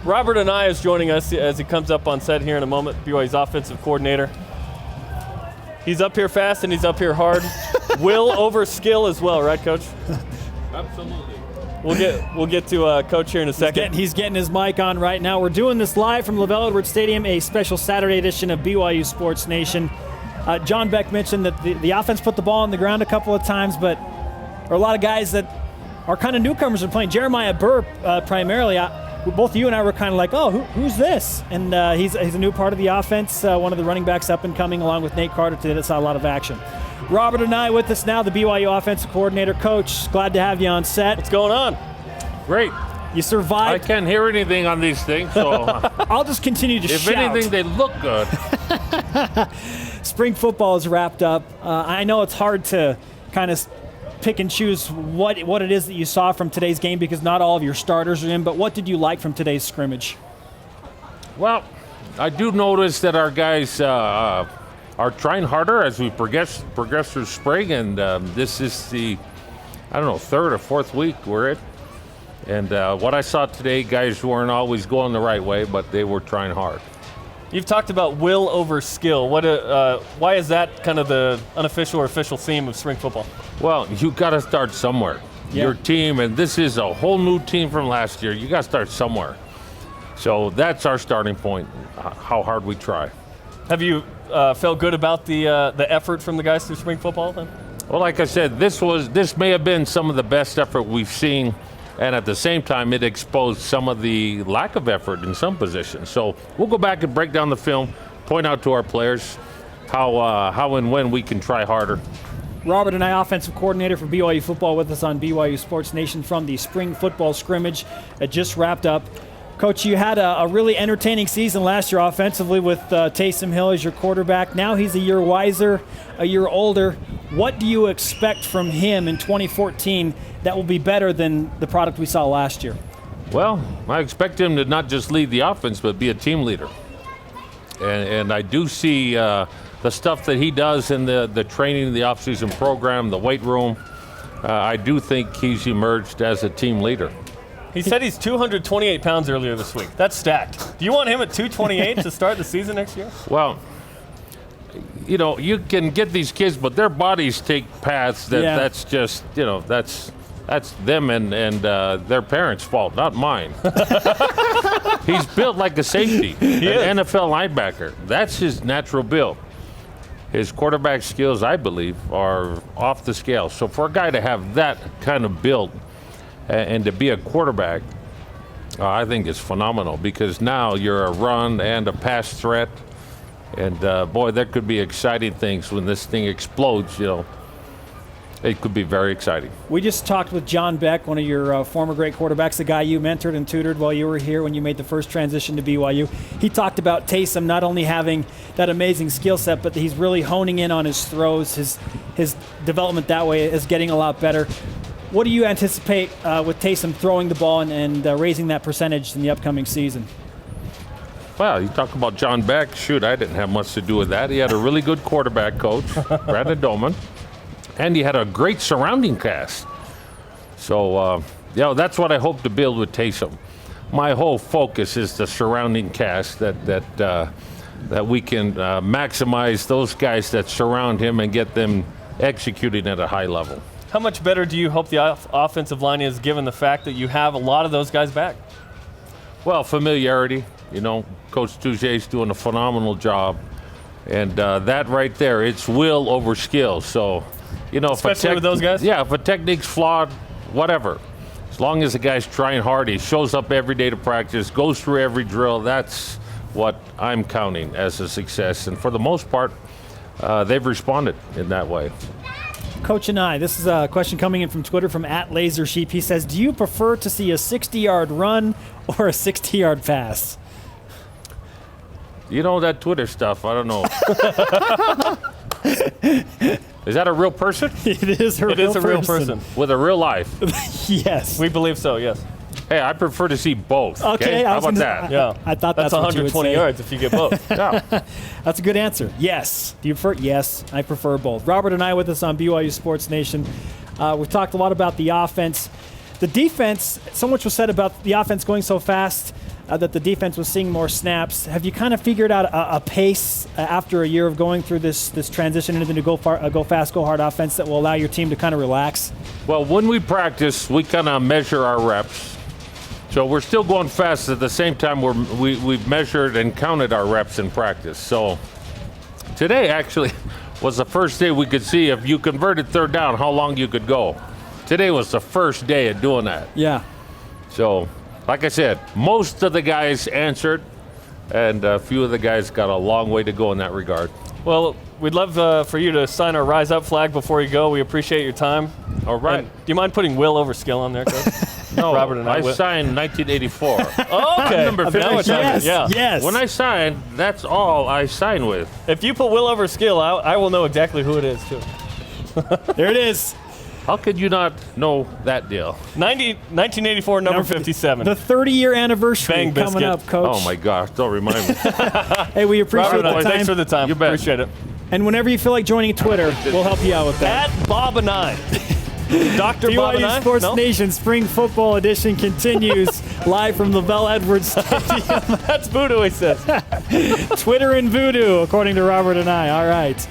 Robert Anae is joining us as he comes up on set here in a moment, BYU's offensive coordinator. He's up here fast and he's up here hard. Will over skill as well, right, Coach? Absolutely. We'll get to Coach here in a second. He's getting his mic on right now. We're doing this live from LaVelle Edwards Stadium, a special Saturday edition of BYU Sports Nation. John Beck mentioned that the offense put the ball on the ground a couple of times, but there are a lot of guys that are kind of newcomers are playing. Jeremiah Burr primarily. Both you and I were kind of like, oh, who's this? And he's a new part of the offense, one of the running backs up and coming, along with Nate Carter today that saw a lot of action. Robert Anae with us now, the BYU offensive coordinator. Coach, glad to have you on set. What's going on? Great. You survived. I can't hear anything on these things, so I'll just continue to shout. If anything, they look good. Spring football is wrapped up. I know it's hard to kind of pick and choose what it is that you saw from today's game because not all of your starters are in, but what did you like from today's scrimmage? Well, I do notice that our guys are trying harder as we progress through spring, and this is the, third or fourth week we're in. And what I saw today, guys weren't always going the right way, but they were trying hard. You've talked about will over skill. Why is that kind of the unofficial or official theme of spring football? Well, you got to start somewhere. Yeah. Your team, and this is a whole new team from last year. You got to start somewhere. So that's our starting point, how hard we try. Have you felt good about the effort from the guys through spring football then? Well, like I said, this may have been some of the best effort we've seen. And at the same time, it exposed some of the lack of effort in some positions. So we'll go back and break down the film, point out to our players how and when we can try harder. Robert Anae, offensive coordinator for BYU football, with us on BYU Sports Nation from the spring football scrimmage that just wrapped up. Coach, you had a really entertaining season last year offensively with Taysom Hill as your quarterback. Now he's a year wiser, a year older. What do you expect from him in 2014 that will be better than the product we saw last year? Well, I expect him to not just lead the offense, but be a team leader. And I do see the stuff that he does in the training, the offseason program, the weight room. I do think he's emerged as a team leader. He said he's 228 pounds earlier this week. That's stacked. Do you want him at 228 to start the season next year? Well, you can get these kids, but their bodies take paths that's just, that's them and their parents' fault, not mine. He's built like a safety, an NFL linebacker. That's his natural build. His quarterback skills, I believe, are off the scale. So for a guy to have that kind of build and to be a quarterback, I think it's phenomenal because now you're a run and a pass threat. And, boy, there could be exciting things when this thing explodes, It could be very exciting. We just talked with John Beck, one of your former great quarterbacks, the guy you mentored and tutored while you were here when you made the first transition to BYU. He talked about Taysom not only having that amazing skill set, but he's really honing in on his throws. His development that way is getting a lot better. What do you anticipate with Taysom throwing the ball and raising that percentage in the upcoming season? Well, you talk about John Beck. Shoot, I didn't have much to do with that. He had a really good quarterback coach, Brandon Doman, and he had a great surrounding cast. So, that's what I hope to build with Taysom. My whole focus is the surrounding cast that we can maximize those guys that surround him and get them executing at a high level. How much better do you hope the offensive line is given the fact that you have a lot of those guys back? Well, familiarity. Coach Touget's doing a phenomenal job. And that right there, it's will over skill. So, especially with those guys? Yeah, if a technique's flawed, whatever. As long as the guy's trying hard, he shows up every day to practice, goes through every drill, that's what I'm counting as a success. And for the most part, they've responded in that way. Coach Anae, this is a question coming in from Twitter from @LaserSheep. He says, do you prefer to see a 60-yard run or a 60-yard pass? That Twitter stuff, I don't know. Is that a real person? It is a real person. With a real life? Yes. We believe so, yes. Hey, I prefer to see both. Okay, how about that? Yeah. I thought that's 120 yards if you get both. Yeah. That's a good answer. Yes. Do you prefer? Yes, I prefer both. Robert Anae with us on BYU Sports Nation. We've talked a lot about the offense. The defense, so much was said about the offense going so fast that the defense was seeing more snaps. Have you kind of figured out a pace after a year of going through this transition into the go fast, go hard offense that will allow your team to kind of relax? Well, when we practice, we kind of measure our reps. So we're still going fast at the same time we've measured and counted our reps in practice. So today actually was the first day we could see if you converted third down, how long you could go. Today was the first day of doing that. Yeah. So, like I said, most of the guys answered, and a few of the guys got a long way to go in that regard. Well, we'd love for you to sign our Rise Up flag before you go. We appreciate your time. All right. And do you mind putting Will over Skill on there, Coach? No, Robert and I signed 1984. Oh, okay. Number Now we're 57. talking. Yeah. Yes. When I sign, that's all I sign with. If you put Will over Skill, I will know exactly who it is, too. There it is. How could you not know that deal? 1984, number 57. The 30-year anniversary Bang coming biscuit. up, Coach. Oh, my gosh. Don't remind me. Hey, we appreciate Robert, the time. thanks for the time. You bet. Appreciate it. And whenever you feel like joining Twitter, we'll help you out with that. At Bob Anae. Dr. Bob BYU Anae? Sports No? Nation Spring Football Edition continues live from Lavelle Edwards Stadium. That's voodoo, he says. Twitter and voodoo, according to Robert and I. All right.